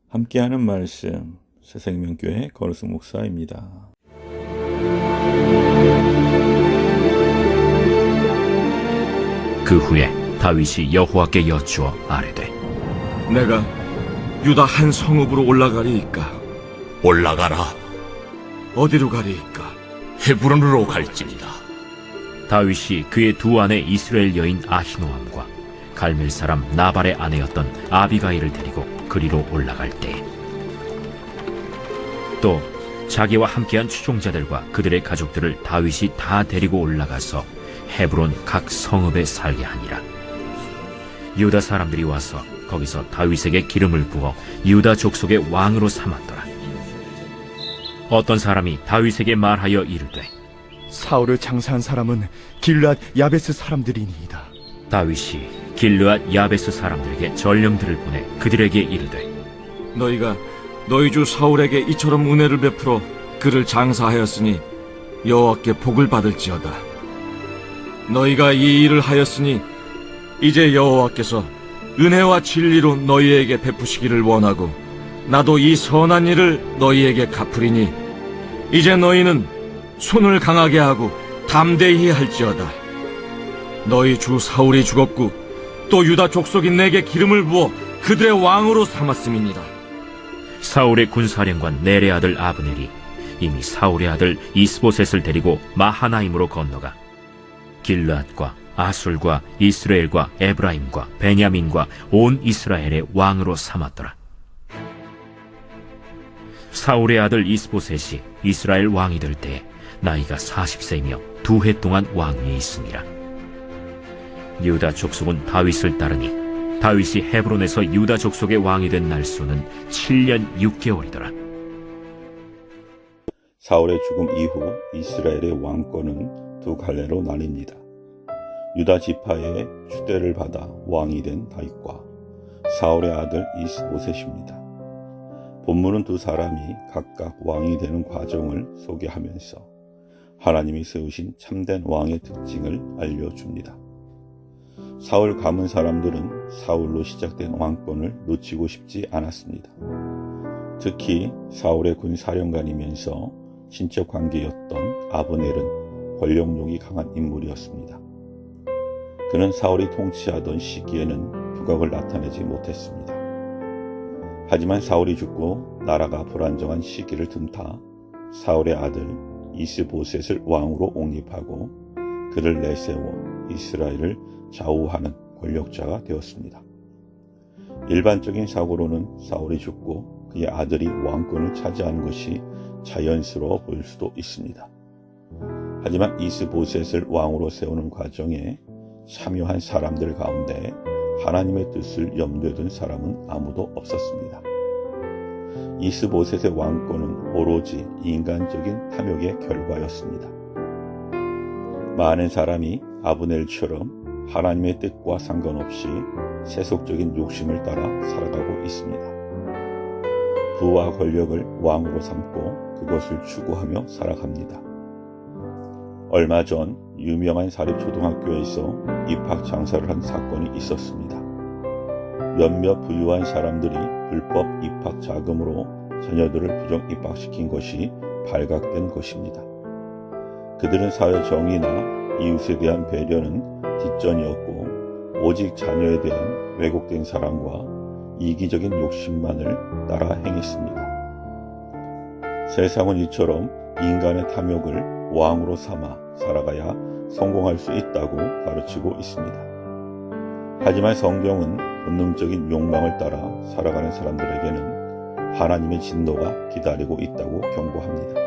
함께하는 말씀 새생명교회 거루승 목사입니다. 그 후에 다윗이 여호와께 여쭈어 아뢰되 내가 유다 한 성읍으로 올라가리이까? 올라가라. 어디로 가리이까? 헤브론으로 갈지니라. 다윗이 그의 두 아내 이스라엘 여인 아히노암과 갈멜 사람 나발의 아내였던 아비가일을 데리고 그리로 올라갈 때에 또 자기와 함께한 추종자들과 그들의 가족들을 다윗이 다 데리고 올라가서 헤브론 각 성읍에 살게 하니라. 유다 사람들이 와서 거기서 다윗에게 기름을 부어 유다 족속의 왕으로 삼았더라. 어떤 사람이 다윗에게 말하여 이르되 사울을 장사한 사람은 길르앗 야베스 사람들이니이다. 다윗이 길르앗 야베스 사람들에게 전령들을 보내 그들에게 이르되 너희가 너희 주 사울에게 이처럼 은혜를 베풀어 그를 장사하였으니 여호와께 복을 받을지어다. 너희가 이 일을 하였으니 이제 여호와께서 은혜와 진리로 너희에게 베푸시기를 원하고 나도 이 선한 일을 너희에게 갚으리니 이제 너희는 손을 강하게 하고 담대히 할지어다. 너희 주 사울이 죽었고 또 유다 족속이 내게 기름을 부어 그들의 왕으로 삼았음이니라. 사울의 군사령관 넬의 아들 아브넬이 이미 사울의 아들 이스보셋을 데리고 마하나임으로 건너가 길르앗과 아술과 이스라엘과 에브라임과 베냐민과 온 이스라엘의 왕으로 삼았더라. 사울의 아들 이스보셋이 이스라엘 왕이 될 때에 나이가 40세이며 2해 동안 왕위에 있으니라. 유다 족속은 다윗을 따르니 다윗이 헤브론에서 유다 족속의 왕이 된 날수는 7년 6개월이더라. 사울의 죽음 이후 이스라엘의 왕권은 두 갈래로 나뉩니다. 유다 지파의 추대를 받아 왕이 된 다윗과 사울의 아들 이스보셋입니다. 본문은 두 사람이 각각 왕이 되는 과정을 소개하면서 하나님이 세우신 참된 왕의 특징을 알려줍니다. 사울 가문 사람들은 사울로 시작된 왕권을 놓치고 싶지 않았습니다. 특히 사울의 군사령관이면서 친척 관계였던 아브넬은 권력욕이 강한 인물이었습니다. 그는 사울이 통치하던 시기에는 두각을 나타내지 못했습니다. 하지만 사울이 죽고 나라가 불안정한 시기를 틈타 사울의 아들 이스보셋을 왕으로 옹립하고 그를 내세워 이스라엘을 좌우하는 권력자가 되었습니다. 일반적인 사고로는 사울이 죽고 그의 아들이 왕권을 차지하는 것이 자연스러워 보일 수도 있습니다. 하지만 이스보셋을 왕으로 세우는 과정에 참여한 사람들 가운데 하나님의 뜻을 염두에 둔 사람은 아무도 없었습니다. 이스보셋의 왕권은 오로지 인간적인 탐욕의 결과였습니다. 많은 사람이 아브넬처럼 하나님의 뜻과 상관없이 세속적인 욕심을 따라 살아가고 있습니다. 부와 권력을 왕으로 삼고 그것을 추구하며 살아갑니다. 얼마 전 유명한 사립초등학교에서 입학 장사를 한 사건이 있었습니다. 몇몇 부유한 사람들이 불법 입학 자금으로 자녀들을 부정 입학시킨 것이 발각된 것입니다. 그들은 사회 정의나 이웃에 대한 배려는 뒷전이었고 오직 자녀에 대한 왜곡된 사랑과 이기적인 욕심만을 따라 행했습니다. 세상은 이처럼 인간의 탐욕을 왕으로 삼아 살아가야 성공할 수 있다고 가르치고 있습니다. 하지만 성경은 본능적인 욕망을 따라 살아가는 사람들에게는 하나님의 진노가 기다리고 있다고 경고합니다.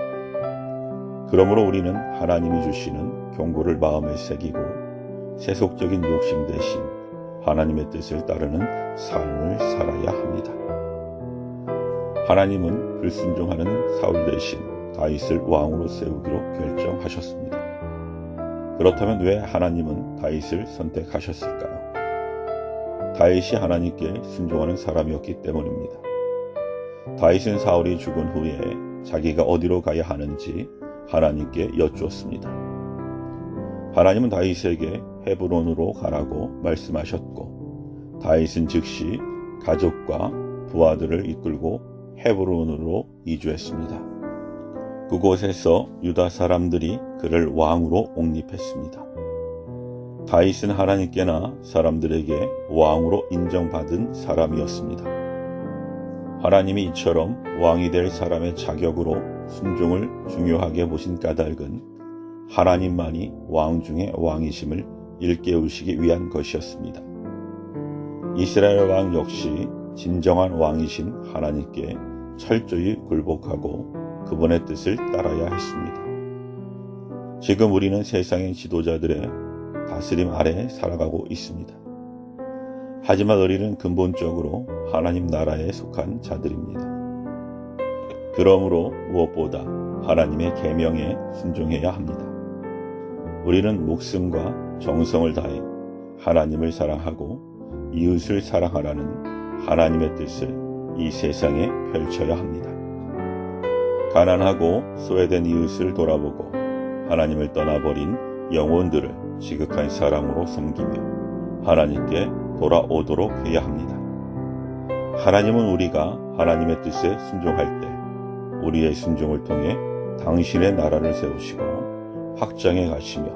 그러므로 우리는 하나님이 주시는 경고를 마음에 새기고 세속적인 욕심 대신 하나님의 뜻을 따르는 삶을 살아야 합니다. 하나님은 불순종하는 사울 대신 다윗을 왕으로 세우기로 결정하셨습니다. 그렇다면 왜 하나님은 다윗을 선택하셨을까요? 다윗이 하나님께 순종하는 사람이었기 때문입니다. 다윗은 사울이 죽은 후에 자기가 어디로 가야 하는지 하나님께 여쭈었습니다. 하나님은 다윗에게 헤브론으로 가라고 말씀하셨고 다윗은 즉시 가족과 두 아들을 이끌고 헤브론으로 이주했습니다. 그곳에서 유다 사람들이 그를 왕으로 옹립했습니다. 다윗은 하나님께나 사람들에게 왕으로 인정받은 사람이었습니다. 하나님이 이처럼 왕이 될 사람의 자격으로 순종을 중요하게 보신 까닭은 하나님만이 왕 중의 왕이심을 일깨우시기 위한 것이었습니다. 이스라엘 왕 역시 진정한 왕이신 하나님께 철저히 굴복하고 그분의 뜻을 따라야 했습니다. 지금 우리는 세상의 지도자들의 다스림 아래에 살아가고 있습니다. 하지만 우리는 근본적으로 하나님 나라에 속한 자들입니다. 그러므로 무엇보다 하나님의 계명에 순종해야 합니다. 우리는 목숨과 정성을 다해 하나님을 사랑하고 이웃을 사랑하라는 하나님의 뜻을 이 세상에 펼쳐야 합니다. 가난하고 소외된 이웃을 돌아보고 하나님을 떠나버린 영혼들을 지극한 사랑으로 섬기며 하나님께 돌아오도록 해야 합니다. 하나님은 우리가 하나님의 뜻에 순종할 때 우리의 순종을 통해 당신의 나라를 세우시고 확장해 가시며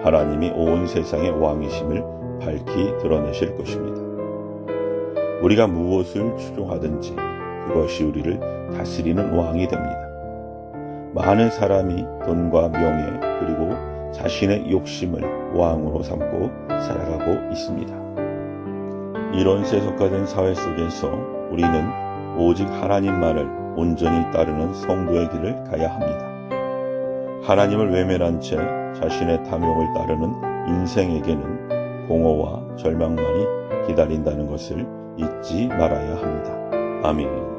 하나님이 온 세상의 왕이심을 밝히 드러내실 것입니다. 우리가 무엇을 추종하든지 그것이 우리를 다스리는 왕이 됩니다. 많은 사람이 돈과 명예 그리고 자신의 욕심을 왕으로 삼고 살아가고 있습니다. 이런 세속화된 사회 속에서 우리는 오직 하나님만을 온전히 따르는 성도의 길을 가야 합니다. 하나님을 외면한 채 자신의 탐욕을 따르는 인생에게는 공허와 절망만이 기다린다는 것을 잊지 말아야 합니다. 아멘.